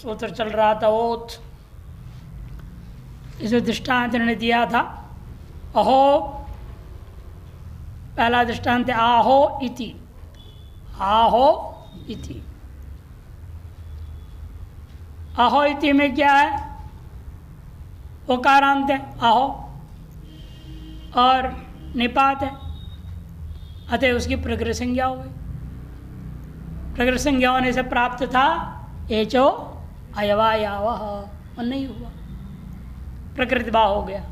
सूत्र चल रहा था ओथ, इसे दृष्टांत ने दिया था। अहो, पहला दृष्टांत आहो इति, आहो इति। आहो इति में क्या है? ओकारांत है आहो और निपात है, अतः उसकी प्रकृति संज्ञा हो गई। प्रकृति संज्ञा होने से प्राप्त था एचो अयवायावः, और नहीं हुआ, प्रकृति बा हो गया।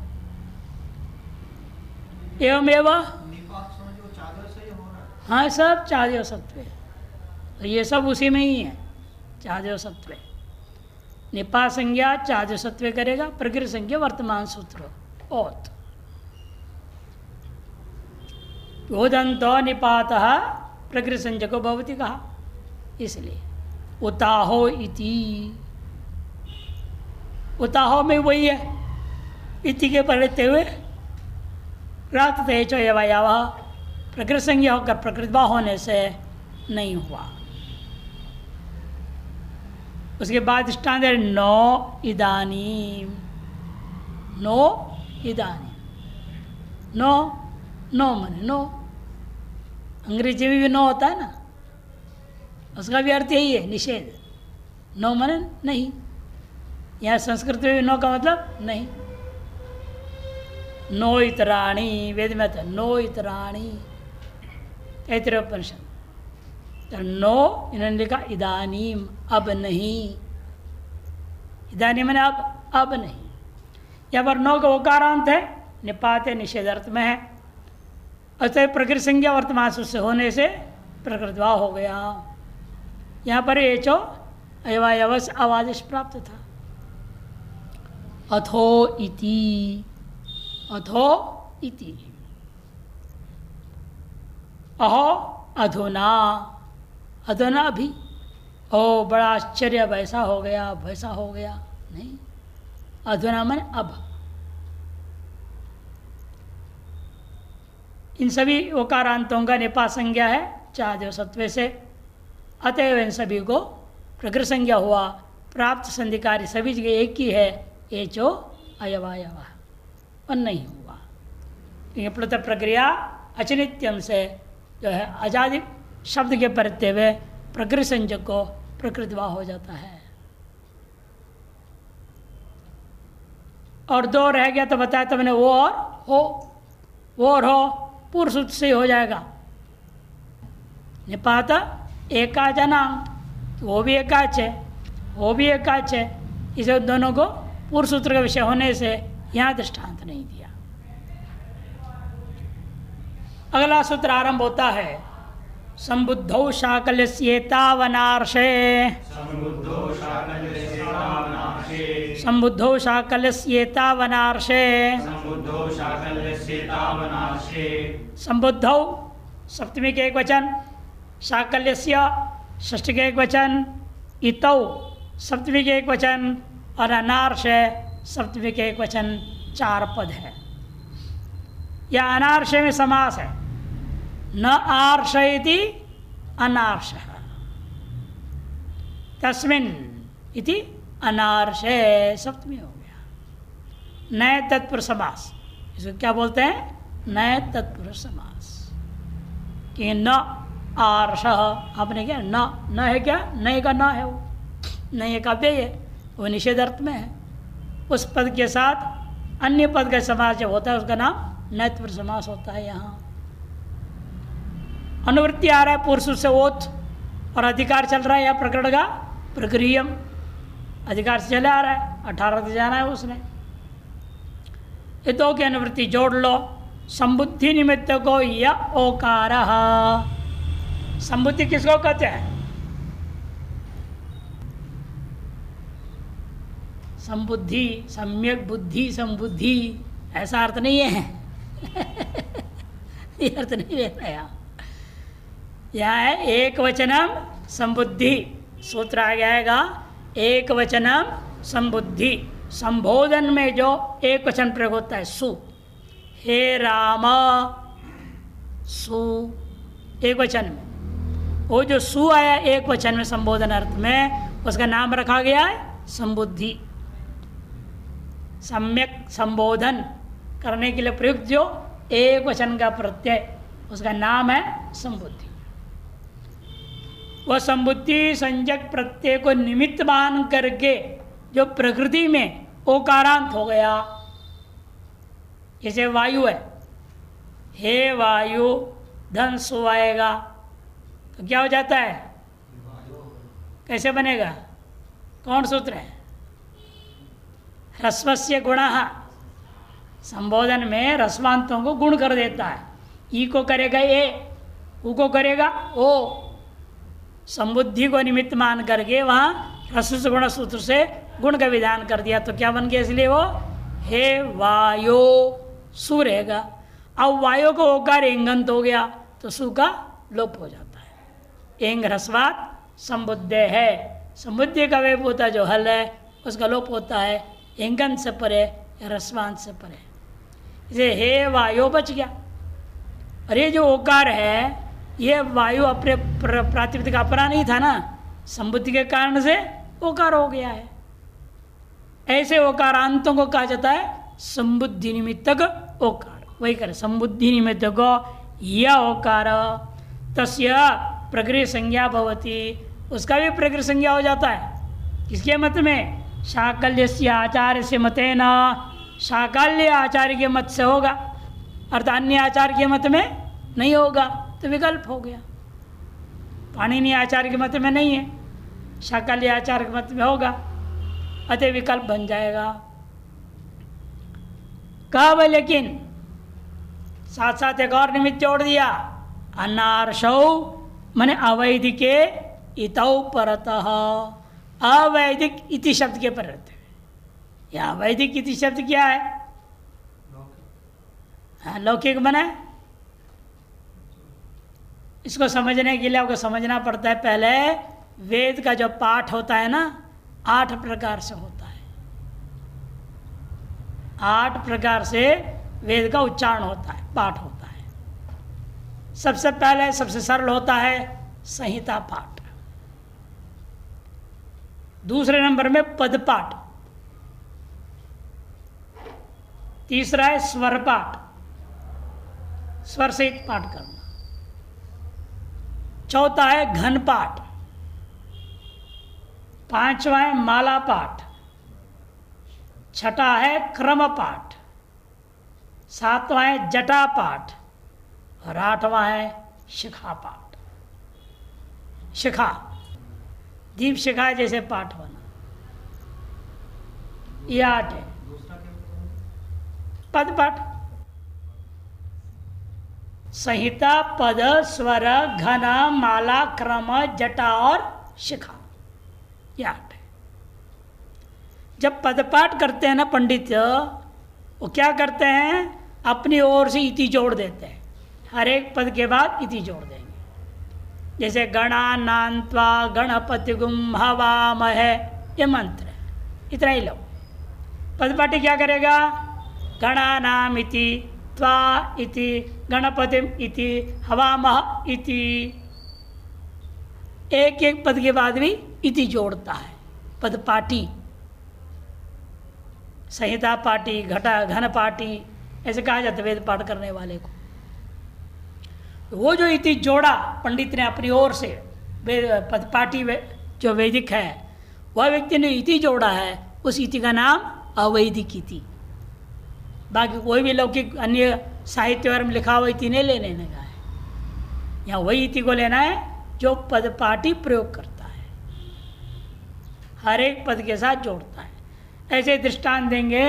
एवमेव हाँ, सब चादेव सत्व, ये सब उसी में ही है। चादेव सत्व निपा संज्ञा चादेव सत्व करेगा, प्रकृति संज्ञा वर्तमान सूत्र ओत। उदंतो निपातः प्रकृति संज्ञको भवति कहा, इसलिए उताहो इति। उताहो में वही है, इति के पढ़ते हुए रात तेजो यवायावा, प्रकृति संज्ञा होकर प्रकृतिबा होने से नहीं हुआ। उसके बाद दृष्टांत है नो इदानीम, नो इदानीम। नो, नो माने नो, अंग्रेजी में भी नो होता है ना, उसका भी अर्थ यही है निषेध। नो माने नहीं, यहाँ संस्कृत में भी नो का मतलब नहीं। नो इतराणी, वेद में था नो इतराणी, तैत्तिरीयोपनिषद। तो नो इन्होंने लिखा इदानीम, अब नहीं। इदानीम मैंने अब नहीं। यहाँ पर नो का ओकारांत है, निपात है, निषेधार्थ में है, अतः प्रकृति संज्ञा वर्तमान से होने से प्रकृतिवा हो गया। यहाँ पर एचो अयवायवस आवादेश प्राप्त था। अथो इति, अथो इति। अहो अधुना, अधुना अभी। ओ बड़ा आश्चर्य, वैसा हो गया, वैसा हो गया, नहीं। अधुना मन अब। इन सभी ओकारांतों का निपा संज्ञा है चादेव सत्व से, अतएव इन सभी को प्रकृति संज्ञा हुआ। प्राप्त संधिकारी सभी जगह एक ही है, एचो अयवायवा, और नहीं हुआ। क्योंकि प्लुत प्रक्रिया अचनित्यम से जो है आजादी शब्द के परते हुए प्रकृति संज्ञक को प्रकृतिवा हो जाता है। और दो रह गया तो बताया तो मैंने वो और हो, वो और हो पूर्व सूत्र से हो जाएगा। निपात एकाजना, वो भी एकाच है, वो भी एकाच है, इसे दोनों को पूर्व सूत्र का विषय होने से यहाँ दृष्टांत नहीं दिया। अगला सूत्र आरंभ होता है संबुद्धौ शाकल्यस्येतावनार्षे, संबुद्धौ शाकल्यस्येतावनार्षे, संबुद्धौ सप्तमी के एक वचन, शाकल्यस्य षष्ठी के एक वचन, इतौ सप्तमी के एक वचन, और अनार्ष सप्तमी के एक वचन, चार पद है। यह अनार्ष में समास है, न आर्ष इति अनार्ष, तस्मिन् इति अनार्ष, सप्तमी हो गया। नए तत्पुरुष समास, इसको क्या बोलते हैं? नए तत्पुरुष समास। कि न आर्ष, आपने क्या न है, क्या नए का न है, वो नए का व्यय है, वो निषेध अर्थ में है। उस पद के साथ अन्य पद का समास जब होता है उसका नाम नए तत्पुरुष समास होता है। यहाँ अनुवृत्ति आ रहा है पुरुष से ओत, और अधिकार चल रहा है या प्रकरण का प्रक्रियम, अधिकार से चले आ रहा है, 18 तक जाना है उसने। ये दो की अनुवृत्ति जोड़ लो। संबुद्धि निमित्त को य ओकार, संबुद्धि किसको कहते हैं? संबुद्धि, सम्यक बुद्धि, संबुद्धि, ऐसा अर्थ नहीं है। ये अर्थ नहीं लेना यहाँ है एक वचनम संबुद्धि, सूत्र आ जाएगा एक वचनम संबुद्धि। संबोधन में जो एक वचन प्रयोग होता है सु, हे राम, सु एक वचन में, वो जो सु आया एक वचन में संबोधन अर्थ में, उसका नाम रखा गया है संबुद्धि। सम्यक संबोधन करने के लिए प्रयुक्त जो एक वचन का प्रत्यय, उसका नाम है संबुद्धि। वह संबुद्धि संज्ञक प्रत्यय को निमित्त मान करके जो प्रकृति में ओकारांत हो गया, जैसे वायु है, हे वायु धन सु आएगा तो क्या हो जाता है? कैसे बनेगा? कौन सूत्र है? ह्रस्वस्य गुणः, संबोधन में रस्वांतों को गुण कर देता है। ई को करेगा ए, उ को करेगा ओ। संबुद्धि को निमित्त मान करके वहाँ ह्रस्व गुण सूत्र से गुण का विधान कर दिया तो क्या बन गया? इसलिए वो हे वायो सु रहेगा। अब वायु को ओकार एंगंत हो गया तो सु का लोप हो जाता है। एंग ह्रस्वात संबुद्धे है, संबुद्धि का वेप होता जो हल है उसका लोप होता है एंगंत से परे या ह्रस्वांत से परे। इसे हे वायु बच गया। और ये जो ओकार है ये वायु अपने प्रातिपदिक अपरा नहीं था ना, संबुद्धि के कारण से ओकार हो गया है। ऐसे ओकारांतों को कहा जाता है संबुद्धि निमित्तक ओकार। वही करे संबुद्धि निमित्तक यह ओकार तस्य प्रकृति संज्ञा भवति, उसका भी प्रकृति संज्ञा हो जाता है। किसके मत में? शाकल्यस्य आचार्य से मतेन, शाकल्य आचार्य के मत से होगा, अर्थात अन्य आचार्य के मत में नहीं होगा तो विकल्प हो गया। पाणिनि आचार्य के मत में नहीं है, शाकल्य आचार्य के मत में होगा, अतः विकल्प बन जाएगा। कब? लेकिन साथ साथ एक और निमित्त जोड़ दिया, अनार्षौ माने अवैधिके इतौ परतः। अवैधिक इति शब्द के पर रहते हैं। यह अवैधिक इति शब्द क्या है? लौकिक बने। इसको समझने के लिए आपको समझना पड़ता है पहले वेद का जो पाठ होता है ना 8 प्रकार से होता है। 8 प्रकार से वेद का उच्चारण होता है, पाठ होता है। सबसे पहले सबसे सरल होता है संहिता पाठ, दूसरे नंबर में पद पाठ, तीसरा है स्वर पाठ, स्वर सहित पाठ करना, चौथा है घन पाठ, पांचवा है माला पाठ, छठा है क्रम पाठ, सातवां है जटा पाठ और 8वां है शिखा पाठ। शिखा दीप शिखा जैसे पाठ होना, यह 8 है। पद पाठ संहिता, पद, स्वर, घन, माला, क्रम, जटा और शिखा, यह 8 है। जब पद पाठ करते हैं ना पंडित, वो क्या करते हैं? अपनी ओर से इति जोड़ देते हैं। हर एक पद के बाद इति जोड़ देंगे। जैसे गणानान्त्वा गणपतिगुम हवामहे, ये मंत्र है, इतना ही लो। पदपाठी क्या करेगा? गणानाम इति, त्वा इति, गणपतिम इति, हवामह इति, एक एक पद के बाद भी इति जोड़ता है पदपाठी। संहिता पाठी, घटा घन पाठी ऐसे कहा जाता है वेद पाठ करने वाले को। तो वो जो इति जोड़ा पंडित ने अपनी ओर से, पदपाठी जो वैदिक है वह व्यक्ति ने इति जोड़ा है, उस इति का नाम अवैदिक इति। बाकी कोई भी लौकिक अन्य साहित्य में लिखा हुआ इति नहीं लेने का है। यहाँ वही इति को लेना है जो पदपाठी प्रयोग करता है, हर एक पद के साथ जोड़ता है। ऐसे दृष्टांत देंगे,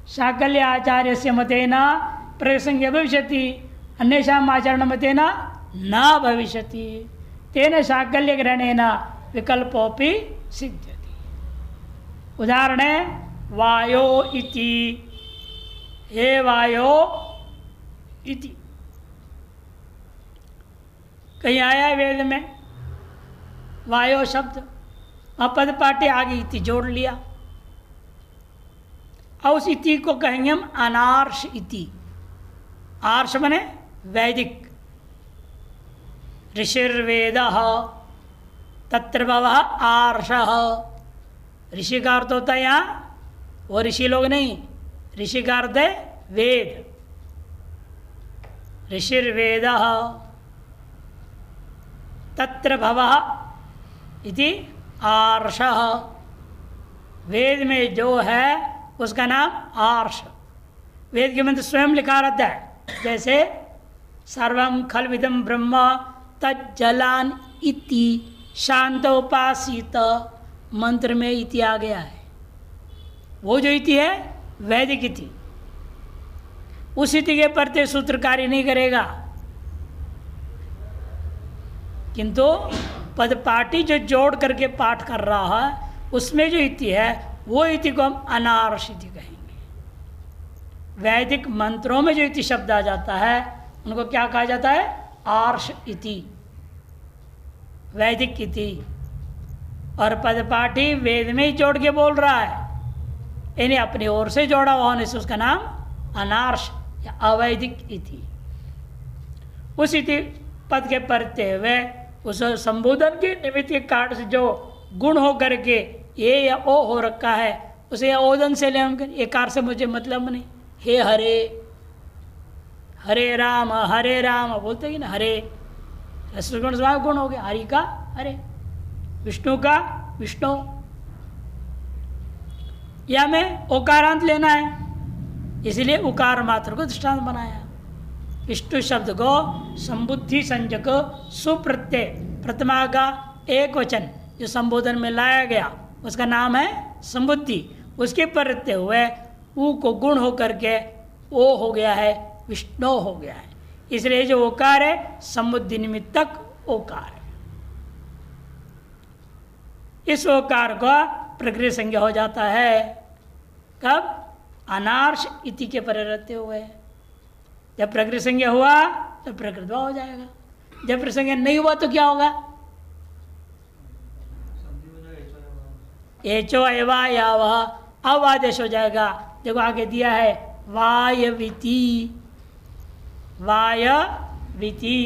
शाकल्य आचार्य से मतेना प्रसंग भविष्यति, अन्येषाम् आचरण मतेना न भविष्यति, तेन शाकल्य ग्रहणेन विकल्पोपि सिद्ध्यति। उदाहरण है वायो इति, हे वायो इति। कहीं आया है वेद में वायो शब्द, पद पाठे आगे इति जोड़ लिया। और उस इति को कहेंगे हम अनार्ष इति। आर्ष बने वैदिक। ऋषिर्वेद तत्र भवः आर्षः। ऋषि का अर्थ होता है यहाँ वो ऋषि लोग नहीं, ऋषि का अर्थ है वेद। ऋषिर्वेदः तत्र भवः इति आर्षः। वेद में जो है उसका नाम आर्ष। वेद के मंत्र स्वयं लिखा रहता है, जैसे सर्वं खल्विदं ब्रह्म तज्जलान इति शांतोपासित मंत्र में इति आ गया है। वो जो इति है वैदिक इति, उस इति के प्रत्यय सूत्र कार्य नहीं करेगा, किंतु पदपाठी जो जोड़ करके पाठ कर रहा है उसमें जो इति है वो इति को हम अनार्ष इति कहेंगे। वैदिक मंत्रों में जो इति शब्द आ जाता है उनको क्या कहा जाता है? आर्ष इति, वैदिक इति। और पदपाठी वेद में ही जोड़ के बोल रहा है, यानी अपनी ओर से जोड़ा हुआ होने से उसका नाम अनार्ष या अवैदिक इति। उस इति पद के प्रत्यय हुए उस संबोधन के निमित्त के कारण से जो गुण हो करके ये या ओ हो रखा है उसे ओदन से ले हम कर, एकार से मुझे मतलब नहीं। हे हरे, हरे राम बोलते कि ना, हरे रसगुण स्वभाव गुण हो गया, हरि का हरे, विष्णु का विष्णु। या में ओकारांत लेना है, इसलिए उकार मात्र को दृष्टांत बनाया। विष्णु शब्द को संबुद्धि संजक सुप्रत्यय प्रथमा का एक वचन जो संबोधन में लाया गया उसका नाम है संबुद्धि। उसके प्रत्यय हुए ऊ को गुण हो करके ओ हो गया है, विष्णु हो गया है। इसलिए जो ओकार है संबुद्धि निमित्तक ओकार है। इस ओकार का प्रकृति संज्ञा हो जाता है कब? अनार्ष इति के परे रहते हुए। जब प्रकृति संज्ञा हुआ तो प्रकृति हो जाएगा, जब प्रकृति संज्ञा नहीं हुआ तो क्या होगा? एचो एवा या वह अब आदेश हो जाएगा। देखो आगे दिया है वायविति, वायविति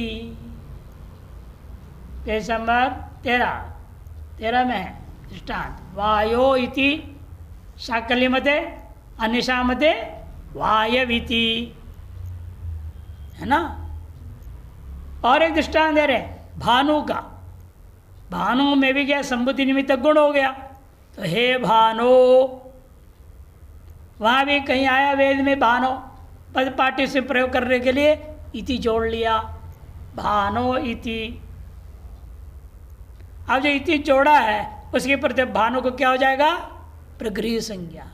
पेज नंबर 13 में है दृष्टांत। वायो इति शाकल्य मते अन्यषा मते वायविति, है ना। और एक दृष्टांत दे रहे भानु का। भानु में भी क्या संबुद्धि निमित्त गुण हो गया, तो हे भानो, वहां भी कहीं आया वेद में भानो, पद पाठी से प्रयोग करने के लिए इति जोड़ लिया, भानो इति। अब जो इति जोड़ा है उसके प्रति भानु को क्या हो जाएगा? प्रगृह संज्ञा,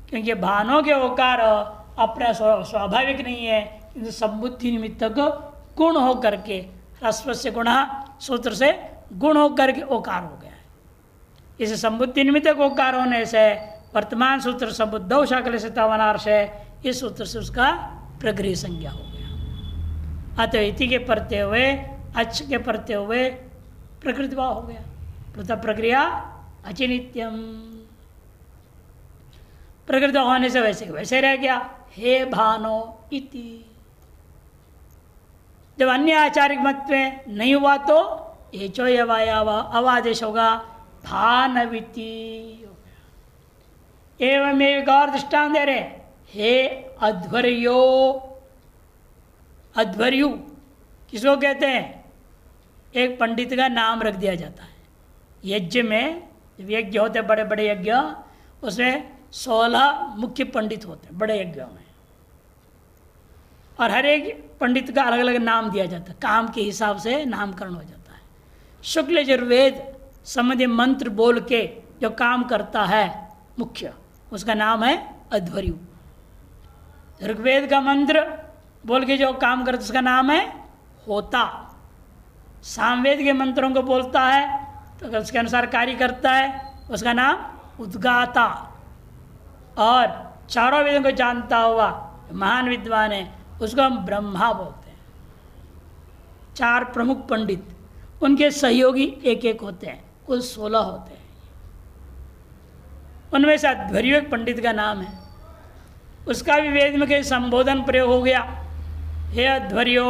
क्योंकि भानो के ओकार अपना स्वाभाविक नहीं है, किंतु संबुद्धि निमित्त को गुण हो करके, ह्रस्व से गुण सूत्र से गुण हो करके ओकार हो गया है। इसे संबुद्धि निमित्त ओकार होने से वर्तमान सूत्र संबुद्धौ शाकल से तवनार्ष है, इस सूत्र से उसका प्रगृह संज्ञा हो गया। अतः इति के प्रत्यय हुए, अच्छ के प्रत्यय हुए प्रकृति भाव हो गया। प्रथम प्रक्रिया अचिनित्यम, प्रकृति होने से वैसे वैसे रह गया। हे भानो इति। जब अन्य आचारिक मत में नहीं हुआ तो एचो यवायावा अवादेश होगा, भानविति। एवं एक और दृष्टांत दे रहे, हे अध्वर्यो। अध्वर्यु किसको कहते हैं? एक पंडित का नाम रख दिया जाता है। यज्ञ में यज्ञ होते हैं, बड़े बड़े यज्ञ, उसमें 16 मुख्य पंडित होते हैं बड़े यज्ञों में, और हर एक पंडित का अलग अलग नाम दिया जाता है, काम के हिसाब से नामकरण हो जाता है। शुक्ल यजुर्वेद संबंधी मंत्र बोल के जो काम करता है मुख्य, उसका नाम है अध्वर्यु। ऋग्वेद का मंत्र बोल के जो काम करता है उसका नाम है होता। सामवेद के मंत्रों को बोलता है तो अगर उसके अनुसार कार्य करता है उसका नाम उद्गाता। और चारों वेदों को जानता हुआ महान विद्वान है उसको हम ब्रह्मा बोलते हैं। 4 प्रमुख पंडित, उनके सहयोगी एक एक होते हैं, कुल 16 होते हैं। उनमें से अध्वर्यु एक पंडित का नाम है, उसका भी वेद में कहीं संबोधन प्रयोग हो गया, हे अध्वर्यो।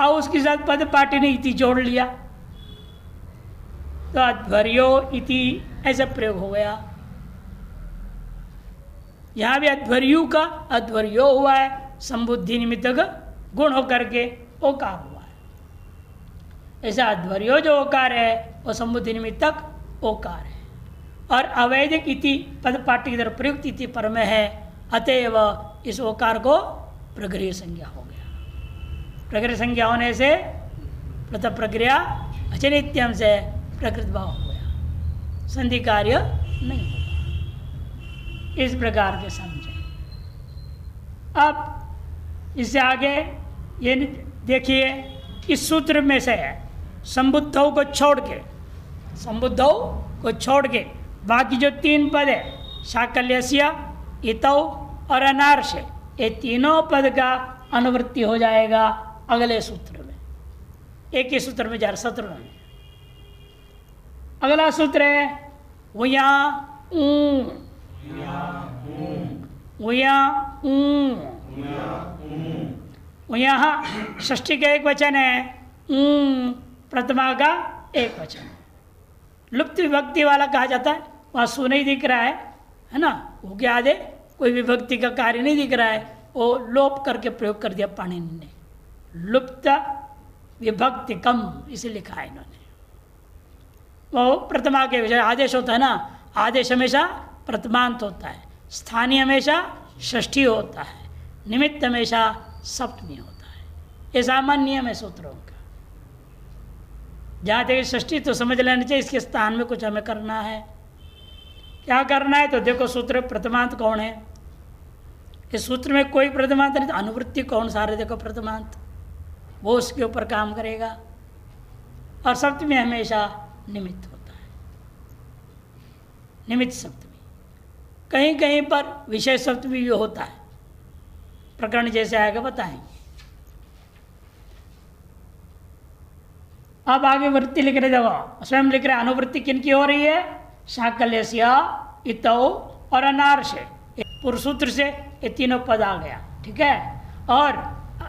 और उसके साथ पद पाटी ने इति जोड़ लिया तो अध्वर्यो इति ऐसा प्रयोग हो गया। यहां भी अध्वर्यु का अध्वर्यो हुआ है, संबुद्धि निमित्तक गुण होकर के ओकार हुआ है। ऐसा अध्वर्यो जो ओकार है वो संबुद्धि निमित्तक ओकार है और अवैधिक इति पद पाटी की तरफ प्रयुक्त इति पर में है, अतएव इस ओकार को प्रगृह्य संज्ञा हो गया। प्रगृह्य संज्ञा होने से प्रथम प्रक्रिया अचनित्यम से प्रकृत भाव हो गया, संधि कार्य नहीं होगा। इस प्रकार के समझे। अब इससे आगे ये देखिए, इस सूत्र में से संबुद्धों को छोड़ के बाकी जो तीन पद है शाकल्यस्य, इतौ और अनार्ष, ये तीनों पद का अनुवृत्ति हो जाएगा अगले सूत्र में। एक ही सूत्र में 4 सत्र में। अगला सूत्र है वया षष्ठी का एक वचन है, प्रथमा का एक वचन है। लुप्त विभक्ति वाला कहा जाता है, वहाँ सु नहीं दिख रहा है ना, वो क्या आदे कोई विभक्ति का कार्य नहीं दिख रहा है, वो लोप करके प्रयोग कर दिया पाणिनि ने, लुप्त विभक्ति कम इसे लिखा है इन्होंने। वो प्रथमा के विषय आदेश होता है ना, आदेश हमेशा प्रथमांत होता है, स्थानीय हमेशा षष्ठी होता है, निमित्त हमेशा सप्तमी होता है। ये सामान्य नियम है सूत्रों का। जहाँ तक षष्ठी तो समझ लेना चाहिए, इसके स्थान में कुछ हमें करना है। क्या करना है तो देखो, सूत्र प्रथमांत कौन है, इस सूत्र में कोई प्रथमांत नहीं, तो अनुवृत्ति कौन सा रहे देखो प्रथमांत, वो उसके ऊपर काम करेगा। और सप्तमी हमेशा निमित्त होता है, निमित्त सप्तमी। कहीं कहीं पर विषय सप्तमी भी होता है, प्रकरण जैसे आएगा बताएंगे। अब आगे वृत्ति लिख रहे, देखो स्वयं लिख रहे अनुवृत्ति किन की हो रही है, शाकल्यस्य, इतौ और अनार्ष, पूर्व सूत्र से ये तीनों पद आ गया, ठीक है। और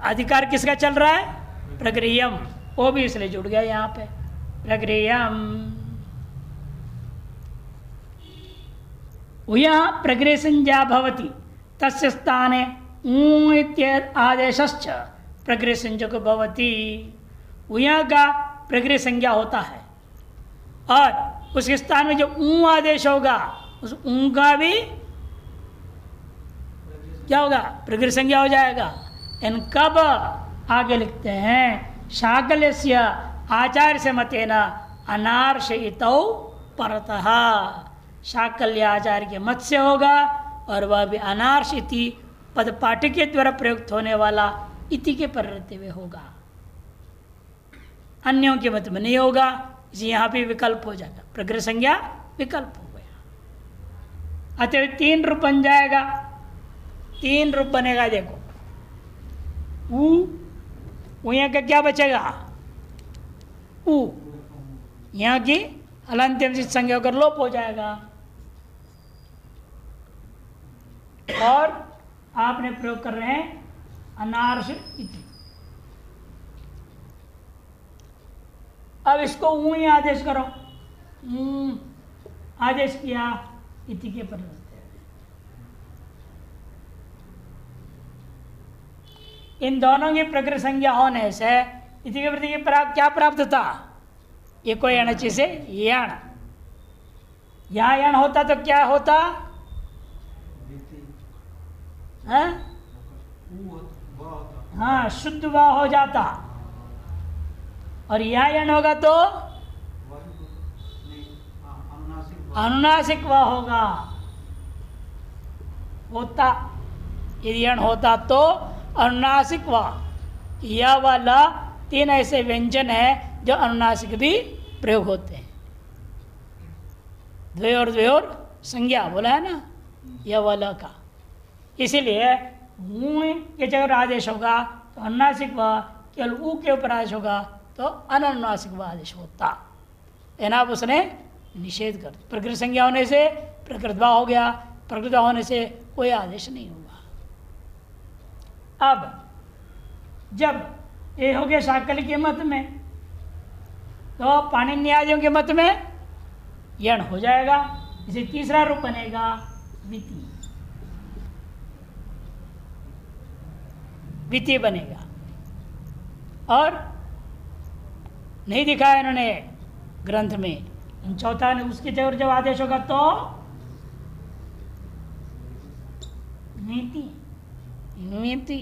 अधिकार किसका चल रहा है, प्रगृह्यम, वो भी इसलिए जुड़ गया यहाँ पे, प्रगृह्यम। यहाँ प्रगृह्य संज्ञा भवति तस्य स्थाने ऊ इत्येतत् आदेशश्च प्रगृह्य संज्ञक भवति। यहाँ का प्रगृह्य संज्ञा होता है और उसके स्थान में जो ऊ आदेश होगा उस ऊ का भी क्या होगा, प्रगृह्य संज्ञा हो जाएगा। इन कब आगे लिखते हैं, शाकल्यस्य आचार्य से मतेन अनार्षयितौ परतः, शाकल्य आचार्य के मत से होगा और वह भी अनार्ष इति पद पाठी के द्वारा प्रयुक्त होने वाला इति के पर रहते हुए होगा, अन्यों के मत में नहीं होगा। इसे यहाँ पे विकल्प हो जाएगा, प्रगृह्य संज्ञा विकल्प हो गया, अतः 3 रूप बन जाएगा। 3 रूप बनेगा, देखो ऊ यहाँ का क्या बचेगा, ऊ यहाँ की हलंत्यम से संज्ञा होकर लोप हो जाएगा। और आपने प्रयोग कर रहे हैं अनार्ष इति। अब इसको ऊ ही आदेश करो, आदेश किया इति के पर रहते हैं। इन दोनों की प्रकृति संज्ञा होने से इति के प्रति क्या प्राप्त था, ये कोई अणचि से याण, यहाँ याण होता तो क्या होता, हाँ शुद्ध वा हो जाता, और यहाँ याण होगा तो अनुनासिक वा होगा, होता यदि याण होता तो अनुनासिक वा। यह वाला 3 ऐसे व्यंजन है जो अनुनासिक भी प्रयोग होते हैं, द्वयोर संज्ञा बोला है ना यह वाला का, इसीलिए मुँह के जगह आदेश होगा तो अनुनासिक व, केवल ऊ के ऊपर आदेश होगा तो अनुनासिक व आदेश होता। एनाप उसने निषेध कर दिया, प्रकृति संज्ञा होने से प्रकृतवा हो गया, प्रकृतवा होने से कोई आदेश नहीं होगा। अब जब ये हो गया शाकल के मत में। तो पाणिनि आदियों के मत में यण हो जाएगा। इसे तीसरा रूप बनेगा विति, विति बनेगा। और नहीं दिखाया इन्होंने ग्रंथ में। चौथा ने उसके जगह जब आदेश होगा तो नीति, नीति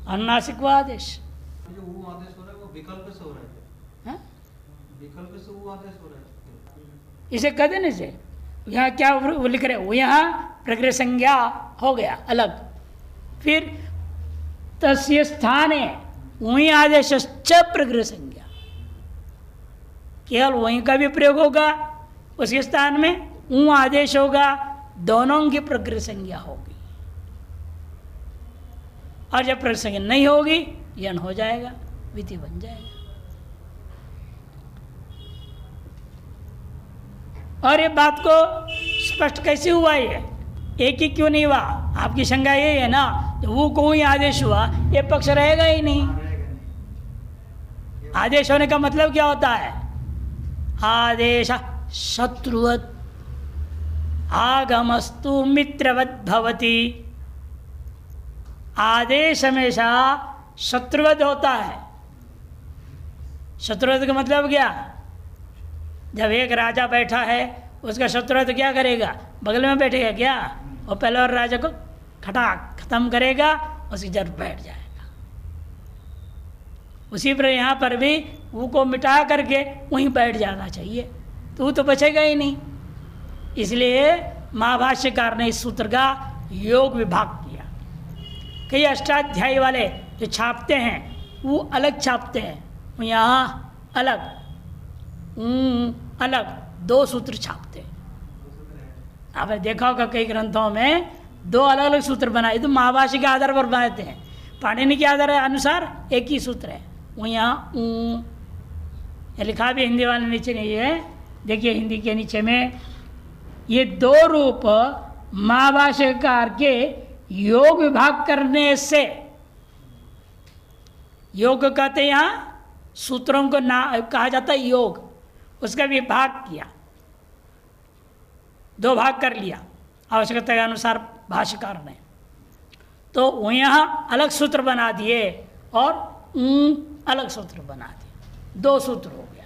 अनुनासिक वो आदेश। जो वो आदेश हो रहा है वो विकल्प से हो रहा है। हाँ? विकल्प से वो आदेश हो रहा है। इसे कह देने से यहाँ क्या वो लिख रहे, वो यहाँ प्रकृति संज्ञा हो गया अलग। फिर तस्य स्थाने वही आदेश प्रकृति संज्ञा, केवल वहीं का भी प्रयोग होगा, उसके स्थान में ऊ आदेश होगा, दोनों की प्रकृति संज्ञा होगी। और जब प्रकृति संज्ञा नहीं होगी यण हो जाएगा, विधि बन जाएगा। और ये बात को स्पष्ट कैसे हुआ, ये एक ही क्यों नहीं हुआ? आपकी शंका ये है ना, तो वो कोई आदेश हुआ ये पक्ष रहेगा ही नहीं। आदेश होने का मतलब क्या होता है? आदेश शत्रुवत आगमस्तु मित्रवत भवति। आदेश हमेशा शत्रुवत होता है। शत्रुवत का मतलब क्या? जब एक राजा बैठा है उसका शत्रुवत क्या करेगा? बगल में बैठेगा क्या? और पहले और राजा को खटाक खत्म करेगा, उसकी जड़ बैठ जाएगा। उसी पर यहाँ पर भी वो को मिटा करके वहीं बैठ जाना चाहिए, तो वो तो बचेगा ही नहीं। इसलिए महाभाष्यकार ने इस सूत्र का योग विभाग किया। कई अष्टाध्यायी वाले जो छापते हैं वो अलग छापते हैं, वो यहाँ अलग अलग दो सूत्र छापते हैं। आपने देखा होगा कई ग्रंथों में दो अलग अलग सूत्र बनाए, तो महाभाष्य के आधार पर बनाते हैं। पाणिनि के आधार अनुसार एक ही सूत्र है। वो यहाँ लिखा भी हिंदी वाले नीचे नहीं है, देखिए हिंदी के नीचे में ये दो रूप महाभाष्यकार के योग विभाग करने से, योग कहते हैं यहाँ सूत्रों को ना कहा जाता है योग, उसका विभाग किया, दो भाग कर लिया आवश्यकता के अनुसार भाष्यकार ने। तो वो यहाँ अलग सूत्र बना दिए और अलग सूत्र बना दिए, दो सूत्र हो गया।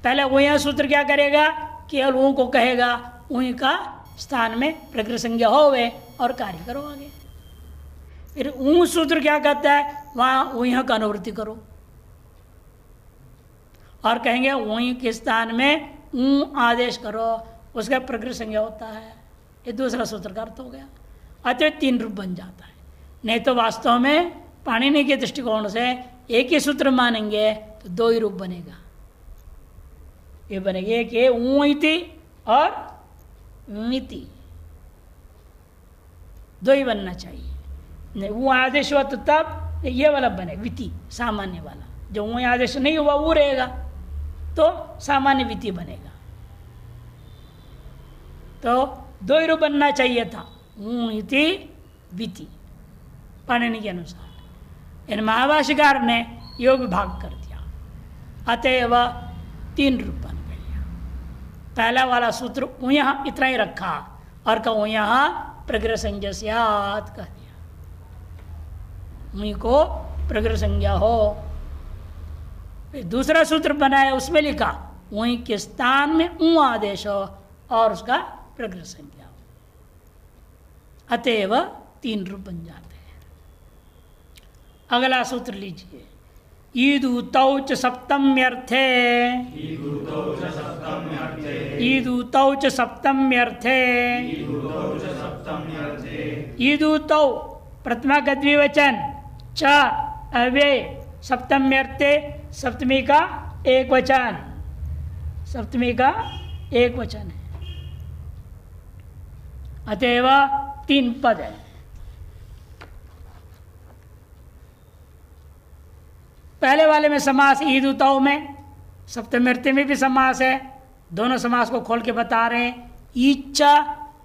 पहले वो यहाँ सूत्र क्या करेगा? केवल वो को कहेगा, उन्हीं का स्थान में प्रकृति संज्ञा होवे और कार्य करो आगे। फिर ऊ सूत्र क्या कहता है? वहाँ वहीं का अनुवृत्ति करो और कहेंगे वहीं के स्थान में आदेश करो, उसका प्रकृति संज्ञा होता है। ये दूसरा सूत्र का अर्थ हो गया। अतः तीन रूप बन जाता है। नहीं तो वास्तव में पाणिनि के दृष्टिकोण से एक ही सूत्र मानेंगे तो दो ही रूप बनेगा। ये बनेगा एक है ऊति और मिति, दो ही बनना चाहिए। नहीं वो आदेश हुआ तो तब ये वाला बने विति सामान्य वाला, जो वो आदेश नहीं हुआ वो रहेगा तो सामान्य विति बनेगा। तो दो ही रूप बनना चाहिए था, इति विति पाणिनि के अनुसार। इन महाभाष्यकार ने योग विभाग कर दिया, अतएव तीन रूप बन गया। पहला वाला सूत्र यहाँ इतना ही रखा और कहूँ यहाँ प्रकृति संज्ञा स्यात् कह दिया, उन्हीं को प्रकृति संज्ञा हो। दूसरा सूत्र बनाया उसमें लिखा वहीं के स्थान में ऊ आदेश हो और उसका प्रकृति संज्ञा हो, अतएव तीन रूप बन जाते हैं। अगला सूत्र लीजिए, ईदूतौ च सप्तम्यर्थे, ईदूतौ च सप्तम्यर्थे, ईदूतौ प्रथमा का द्विवचन, च अव्यय, सप्तम्यर्थे सप्तमी का एक वचन, सप्तमी का एक वचन है, अतएव तीन पद है। पहले वाले में समास ईदूतौ में, सप्तम्यर्थे में भी समास है। दोनों समास को खोल के बता रहे हैं। ईच्चा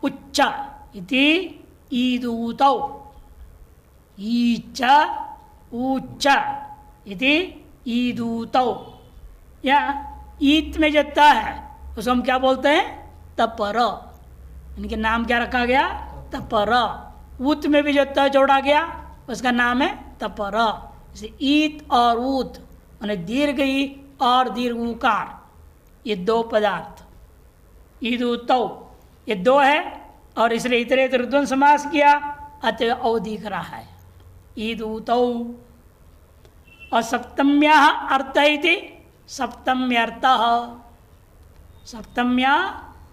उच्चा इति ईदूतौ, ईच ऊच इति ईदूतौ। या ईत में जो त है उसको हम क्या बोलते हैं? तपर। इनके नाम क्या रखा गया? तपर। ऊत में भी जो त जोड़ा गया उसका नाम है तपर। जैसे ईत और ऊत माने दीर्घ ई और दीर्घ उकार, ये दो पदार्थ। ईदूतौ ये दो है और इसलिए इतरेतर द्वंद्व समास किया, अतः औ दिख रहा है। ईदूतौ। और सप्तम्या अर्थ इति सप्तम्यर्थ। सप्तम्या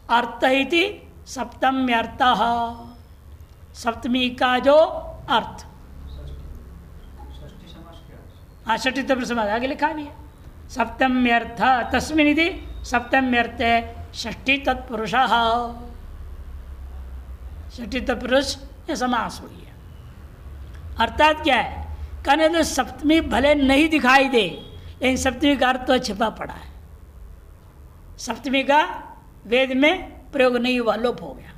अर्थ इति सप्तम्यर्थ। सप्तमी का जो अर्थ। हाँ षष्ठी तत्पुरुष समास आगे लिखा भी है। सप्तम्यर्थ तस्मिन् इति सप्तम्यर्थे षष्ठी तत्पुरुष। षष्ठी तत्पुरुष ये समास हुई है। अर्थात क्या है? कहने तो सप्तमी भले नहीं दिखाई दे, लेकिन सप्तमी का अर्थ तो छिपा पड़ा है। सप्तमी का वेद में प्रयोग नहीं हुआ, लोप हो गया।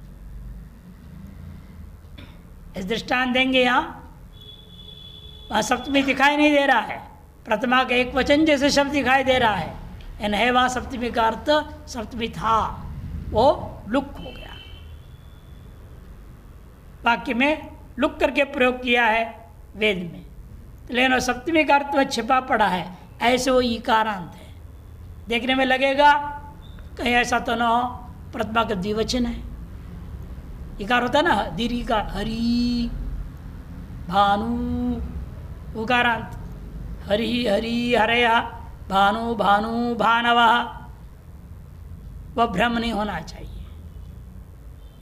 इस दृष्टांत देंगे यहाँ, वहाँ सप्तमी दिखाई नहीं दे रहा है, प्रथमा का एक वचन जैसे शब्द दिखाई दे रहा है, यानी है वहाँ सप्तमी का अर्थ सप्तमी था, वो लुक हो गया। वाक्य में लुक करके प्रयोग किया है वेद में, लेकिन सप्तमी का अर्थ वह छिपा पड़ा है, ऐसे वो ईकारांत है। देखने में लगेगा कहीं ऐसा तो न हो, प्रथमा का द्विवचन है। इकार होता है ना, दीर्घ का, हरि भानु उकारांत, हरि हरि हरया भानु भानु भानवः, वह भ्रम नहीं होना चाहिए।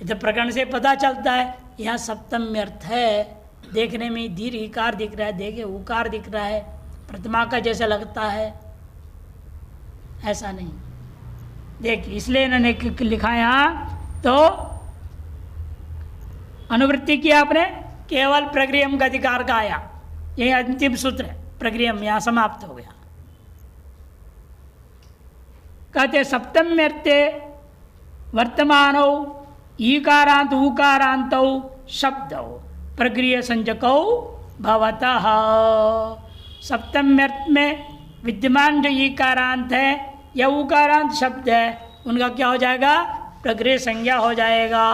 इधर प्रकरण से पता चलता है यहाँ सप्तम्य अर्थ है। देखने में दीर्घ इकार दिख रहा है, देखे उकार दिख रहा है, प्रथमा का जैसा लगता है, ऐसा नहीं। देखिए इसलिए इन्होंने लिखा यहाँ, तो अनुवृत्ति किया आपने, केवल प्रगृहम का अधिकार का आया। यही अंतिम सूत्र है, प्रगृहम यहाँ समाप्त हो गया। कहते सप्तम्यर्थे वर्तमानौ ईकारांत उकारांतौ शब्दौ प्रगृह संजकौ भवतः। सप्तम्यर्थ में विद्यमान जो ईकारांत है या उकारांत शब्द है, उनका क्या हो जाएगा? प्रगृह संज्ञा हो जाएगा।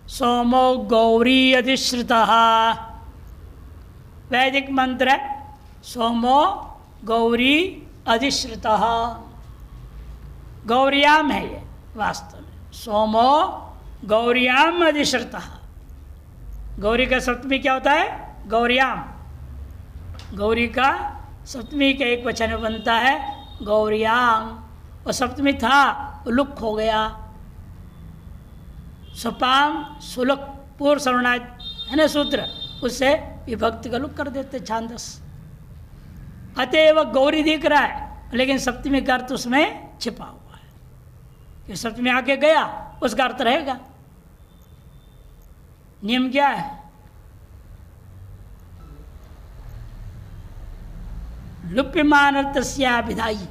सोमो गौरी अधिश्रुतः, वैदिक मंत्र है, सोमो गौरी अधिश्रुतः। गौरियाम है ये वास्तव में, सोमो गौरियाम अधिश्रुतः। गौरी का सप्तमी क्या होता है? गौरियाम। गौरी का सप्तमी का एक वचन बनता है गौरियाम, और सप्तमी था वो लुक हो गया। सुपाम सुलुक पूर्व सर्वनाथ है ना सूत्र, उससे विभक्ति का लुक कर देते छांदस। अतएव गौरी दिख रहा है, लेकिन सप्तमी का अर्थ उसमें छिपा हुआ है। कि सप्तमी आके गया उसका अर्थ रहेगा। नियम क्या है? लुप्यमान अर्थस्या विधायी,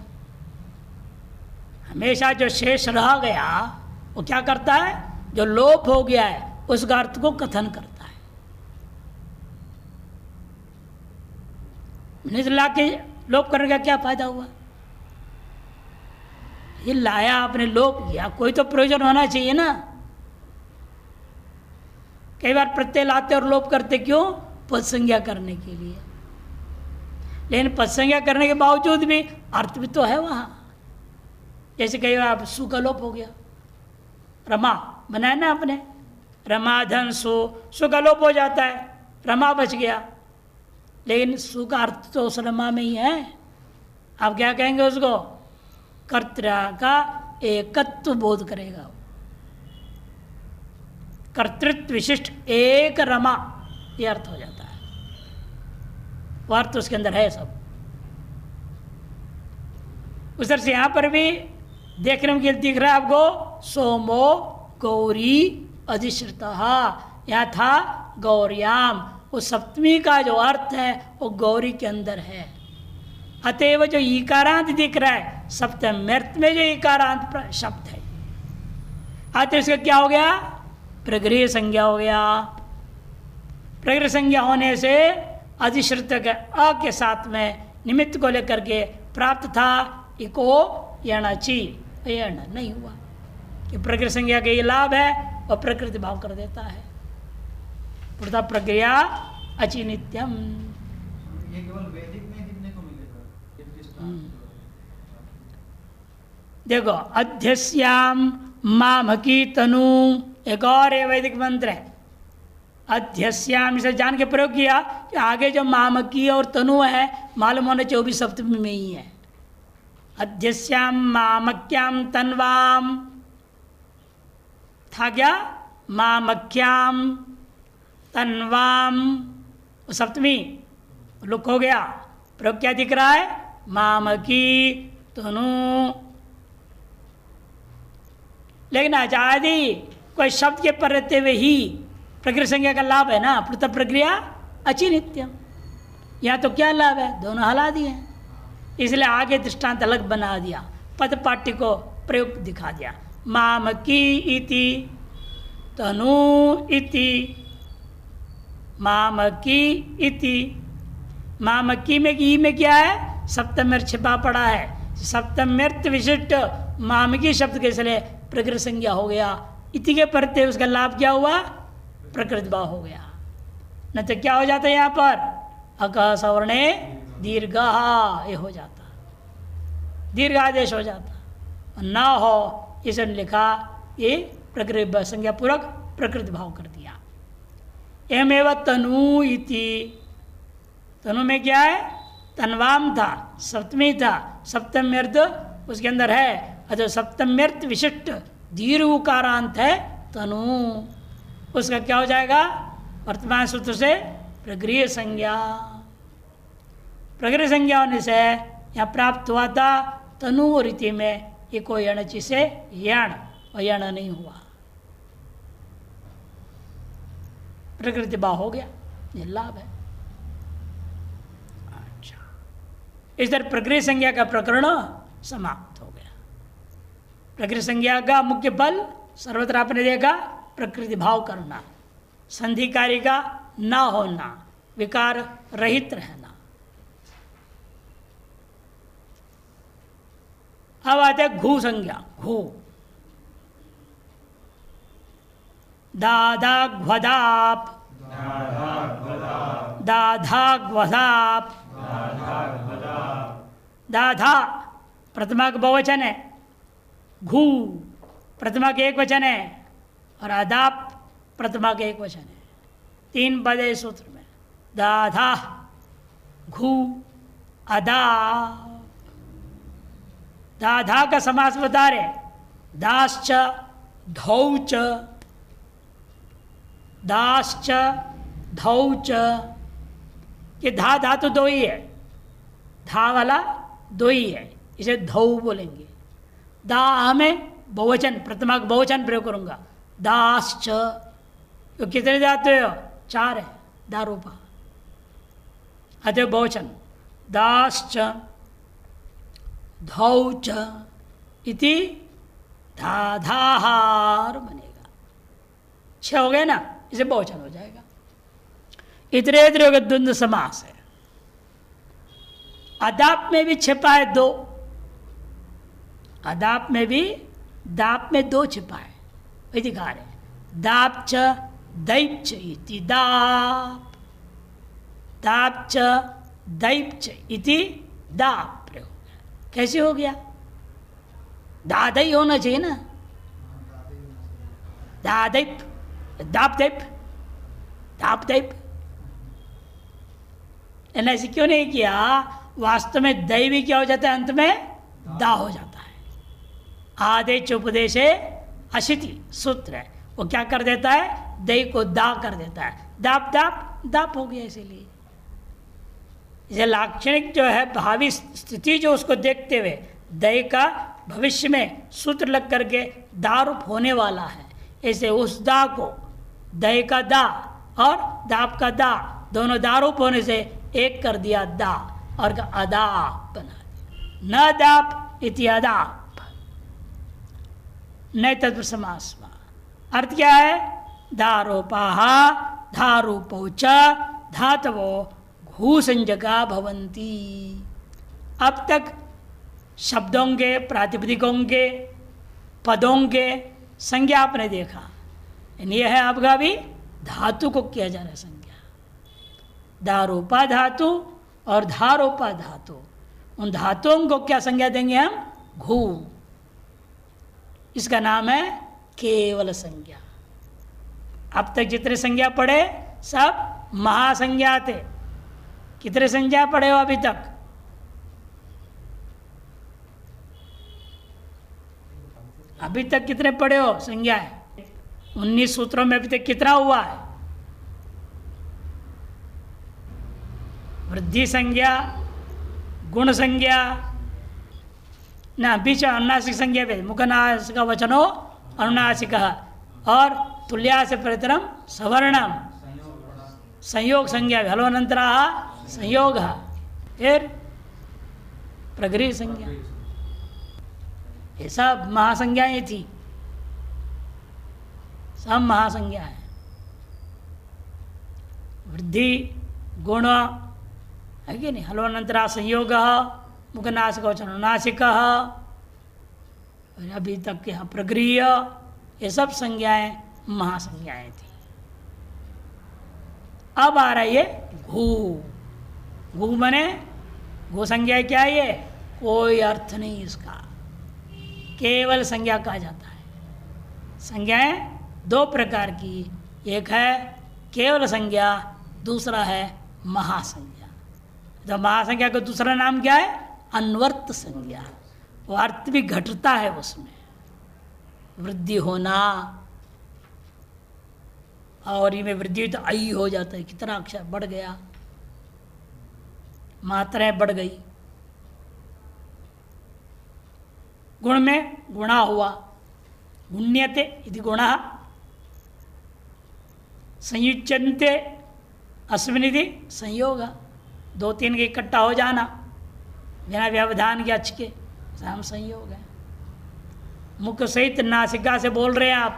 हमेशा जो शेष रह गया वो क्या करता है? जो लोप हो गया है उसका अर्थ को कथन करता है। नहीं ला के लोप करने का क्या फायदा हुआ? ये लाया आपने, लोप किया, कोई तो प्रयोजन होना चाहिए ना। कई बार प्रत्यय लाते और लोप करते क्यों? पद संज्ञा करने के लिए। लेकिन पद संज्ञा करने के बावजूद भी अर्थ भी तो है वहां। जैसे कई बार सु का लोप हो गया, रमा बनाया ना आपने, रमा धन सु का लोप हो जाता है, रमा बच गया, लेकिन सु का अर्थ तो उस रमा में ही है। आप क्या कहेंगे उसको? कर्त्रा का एकत्व बोध करेगा, कर्तृत्व विशिष्ट एक रमा, ये अर्थ हो जाता है। वो अर्थ उसके अंदर है सब। उस तरह से यहां पर भी देखने में दिख रहा है आपको, सोमो गौरी अधिश्रुतः, यहां था गौरियाम। वो सप्तमी का जो अर्थ है वो गौरी के अंदर है। अतएव जो ईकारांत दिख रहा है, सप्तम्यर्थ में जो ईकारांत शब्द है, अतः इसका क्या हो गया? प्रगृह संज्ञा हो गया। प्रकृति संज्ञा होने से अधिश्रुत के अ के साथ में निमित्त को लेकर के प्राप्त था, इको यणची, यण नहीं हुआ कि प्रकृति संज्ञा के ये लाभ है और प्रकृति भाव कर देता है। पूर्णतः प्रक्रिया अचिनित्यम। ये केवल वैदिक में दिखने को मिलेगा। देखो अध्यस्याम मामकी तनु, एक और ये वैदिक मंत्र है। अध्यस्याम इसे जान के प्रयोग किया कि आगे जो मामकी और तनु है मालूम होने 24 सप्तमी में ही है। अध्यस्याम मामक्याम तन्वाम था क्या, मामक्याम तन्वाम सप्तमी लुक हो गया। प्रयोग क्या दिख रहा है, मामकी तनु। लेकिन आजादी कोई शब्द के पर रहते हुए ही प्रकृति संज्ञा का लाभ है ना, पृथक प्रक्रिया अचिनित्यम। यहाँ तो क्या लाभ है, दोनों हला दिए, इसलिए आगे दृष्टांत अलग बना दिया, पद पाठ्य को प्रयोग दिखा दिया। मामकी इति तनु इति, मामकी इति, मामकी में ई में क्या है, सप्तम्य छिपा पड़ा है। सप्तम्यर्थ विशिष्ट मामकी शब्द के इसलिए प्रकृति संज्ञा हो गया। इति के परते उसका लाभ क्या हुआ, प्रकृति भाव हो गया। न तो क्या हो जाता है यहाँ पर, अक सवर्णे दीर्घ, ये हो जाता, दीर्घादेश हो जाता। न हो इसे लिखा, ये प्रकृति संज्ञा पूर्वक प्रकृति भाव कर दिया। एवं तनु इति, तनु में क्या है, तन्वाम था, सप्तमी था, सप्तम्यर्थ उसके अंदर है, अतः सप्तम्यर्थ विशिष्ट दीर्घ उकारांत है तनु, उसका क्या हो जाएगा, वर्तमान सूत्र से प्रगृह्य संज्ञा। प्रगृह्य संज्ञा होने से यहाँ प्राप्त हुआ था तनु और इति में एको यणची से यण, और यण नहीं हुआ, प्रकृति भाव हो गया, ये लाभ है। अच्छा, इस तरह प्रकृति संज्ञा का प्रकरण समाप्त हो गया। प्रकृति संज्ञा का मुख्य फल सर्वत्र आपने देखा, प्रकृति भाव करना, संधि कार्य का न होना, विकार रहित रहना। अब आते हैं घू संज्ञा। घू, दाधाग्वदाप, दाधाग्वदाप, दाधा प्रथमा का बहुवचन है, घू प्रथमा के एक वचन है, और अदाप प्रथमा के एक वचन है। 3 पद है सूत्र में, दाधा घू अदा। दाधा का समास बता रहे, दाश्च धौच, दाश्च धौच, ये धा धातु दो ही है, धा वाला दो ही है, इसे धौ बोलेंगे। दा में बहुवचन, प्रथमा बहुवचन प्रयोग करूंगा, दाश्च, तो कितने धातु है, 4 है, दारूपा, अतः बहुवचन, दाश्च धौच इति धाधाहार बनेगा। 6 हो गए ना, इसे बहुवचन हो जाएगा। इतरेतर का द्वंद्व समास है। अदाप में भी छिपा है 2, अदाप में भी, दाप में 2 छिपा है, वही दिखा रहे, दाप च दैप्च इति दाप, दाप च दैप्च इति दाप प्रयोग। कैसे हो गया, दादा ही होना चाहिए ना, दादैप, दाप दैप, दाप दैप, ऐसे क्यों नहीं किया, वास्तव में दैवी क्या हो जाता है, अंत में दा हो जाता है। आदेश उपदेशे अशिति सूत्र है, वो क्या कर देता है, दई को दा कर देता है, दाप दाप दाप हो गया। इसीलिए ये लाक्षणिक जो है भावी स्थिति जो उसको देखते हुए दई का भविष्य में सूत्र लग करके दारूप होने वाला है, ऐसे उस दा को दई का दा और दाप का दा दोनों दारूप होने से एक कर दिया दा, और का अदाप बना दिया, न दाप इति अदाप, नए तत्व समास। अर्थ क्या है, दारोपाहा धारूपौ च धातवो घू संज्ञका भवंती। अब तक शब्दों के, प्रातिपदिकों के, पदों के संज्ञा आपने देखा। यह है आपका भी धातु को किया जा रहा है संज्ञा। दारूपा धातु और धारोपा धातु, उन धातुओं को क्या संज्ञा देंगे हम? घू। इसका नाम है केवल संज्ञा। अब तक जितने संज्ञा पढ़े सब महासंज्ञा थे। कितने संज्ञा पढ़े हो अभी तक? अभी तक कितने पढ़े हो संज्ञाएं? 19 सूत्रों में अभी तक कितना हुआ है? वृद्धि संज्ञा, गुण संज्ञा, ना बीच अनुनासिक संज्ञा पे मुखनासिक वचनो अनुनासिक और तुल्या से परितरम सवर्णम संयोग संज्ञा हलवनंतरा संयोग, फिर प्रगृह संज्ञा। ये सब महासंज्ञाएं थी, सब महासंज्ञा है। वृद्धि गुण है कि नहीं, हलवनंतरा संयोग, मुखनासिक वचन अनुनासिक, और अभी तक के यहाँ प्रगृह, ये सब संज्ञाएं महासंज्ञाएं थी। अब आ रहा है ये घू। घू मने घू संज्ञा क्या है? ये कोई अर्थ नहीं इसका, केवल संज्ञा कहा जाता है। संज्ञाएं दो प्रकार की, एक है केवल संज्ञा, दूसरा है महासंज्ञा। तो महासंज्ञा का दूसरा नाम क्या है? अन्वर्त संज्ञा। वो अर्थ भी घटता है उसमें, वृद्धि होना, और इनमें वृद्धि तो आई हो जाता है। कितना अक्षर बढ़ गया, मात्राएं बढ़ गई। गुण में गुणा हुआ, गुण्यते इति गुणः, संयुज्यन्ते अस्मिनिति संयोग, दो तीन के इकट्ठा हो जाना बिना व्यवधान के अच के, हम संयोग है। मुख सहित नासिका से बोल रहे हैं आप,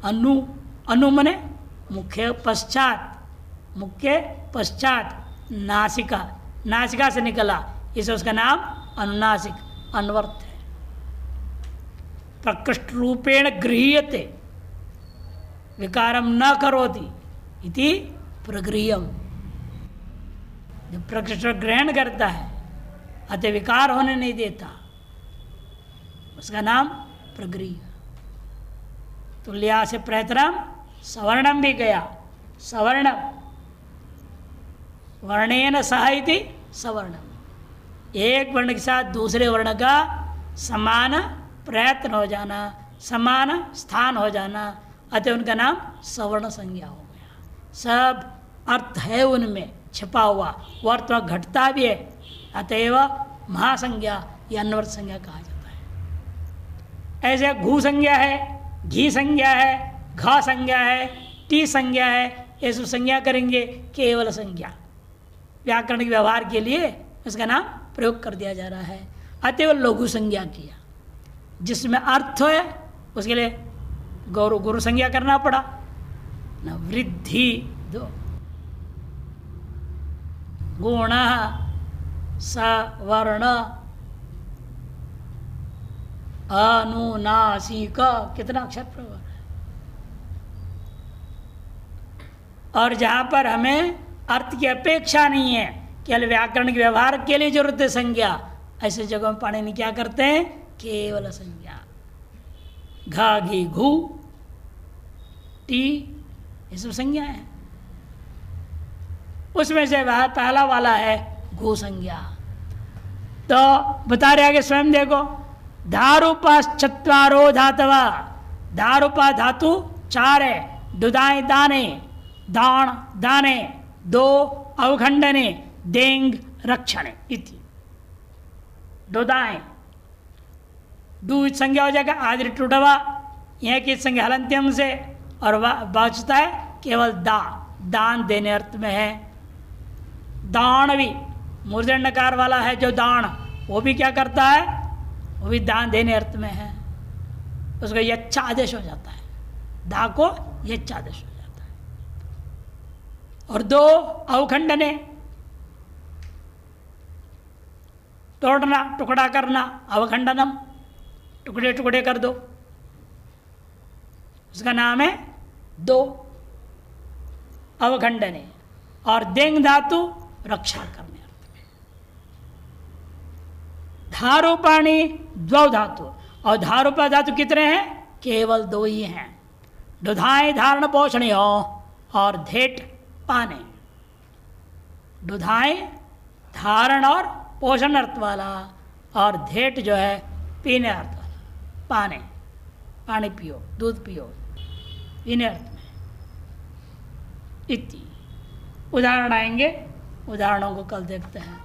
अनु, अनु मने मुख्य पश्चात, मुख्य पश्चात नासिका, नासिका से निकला, इसे उसका नाम अनुनासिक, अनवर्त है। प्रकृष्ट रूपेण गृह्यते, विकारम न करोति इति प्रगृह्यम। जब प्रकृष्ट ग्रहण करता है अतः विकार होने नहीं देता, उसका नाम प्रगृह्य। तुल्या से प्रयतरम सवर्णम भी गया, सवर्णम वर्णेन सह इति सवर्णम, एक वर्ण के साथ दूसरे वर्ण का समान प्रयत्न हो जाना, समान स्थान हो जाना, अतः उनका नाम सवर्ण संज्ञा हो गया। सब अर्थ है उनमें छिपा हुआ, वो अर्थ घटता भी है, अतएव महासंज्ञा या अन्वर्त संज्ञा कहा जाता है। ऐसे घू संज्ञा है, घी संज्ञा है, घा संज्ञा है, टी संज्ञा है, ये सब संज्ञा करेंगे केवल संज्ञा। व्याकरण के व्यवहार के लिए इसका नाम प्रयोग कर दिया जा रहा है। अतएव लघु संज्ञा किया, जिसमें अर्थ है उसके लिए गौरव गुरु संज्ञा करना पड़ा न। वृद्धि दो गुण सवर्ण अनुनासिक, कितना अक्षर प्रयोग है। और जहां पर हमें अर्थ की अपेक्षा नहीं है, केवल व्याकरण के व्यवहार के लिए जरूरत है संज्ञा, ऐसे जगह में पाणिनि क्या करते हैं? केवल संज्ञा। घा घी घू टी, ये सब संज्ञा है। उसमें से वह पहला वाला है घू संज्ञा। तो बता रहे आगे स्वयं देखो, धारूपा चत्वारो धातवा, धारूपा धातु 4 है, दुदाए दाने, दान दाने, दो अवखंडने, देंग रक्षण इति। दुदाए दू संज्ञा हो जाएगा आदि टूटवा, यह की संज्ञा हलंत्यम से, और बचता है केवल दा, दान देने अर्थ में है। दान भी मूर्धन्य नकार वाला है जो दान, वो भी क्या करता है? वो भी दान देने अर्थ में है, उसको यच्छ आदेश हो जाता है, दा को यच्छ आदेश हो जाता है। और 2 अवखंडने, तोड़ना, टुकड़ा करना, अवखंडनम, टुकड़े टुकड़े कर दो, उसका नाम है 2 अवखंडने। और देंग धातु रक्षा करने अर्थ में। धारूपाणी 2 धातु, और धारूपा धातु कितने हैं? केवल 2 ही हैं। दुधाई धारण पोषणी हो और धेट पाने। दुधाई धारण और पोषण अर्थ वाला, और धेट जो है पीने अर्थ वाला, पाने, पानी पियो, दूध पियो, पीने अर्थ में। इति उदाहरण आएंगे, उदाहरणों को कल देखते हैं।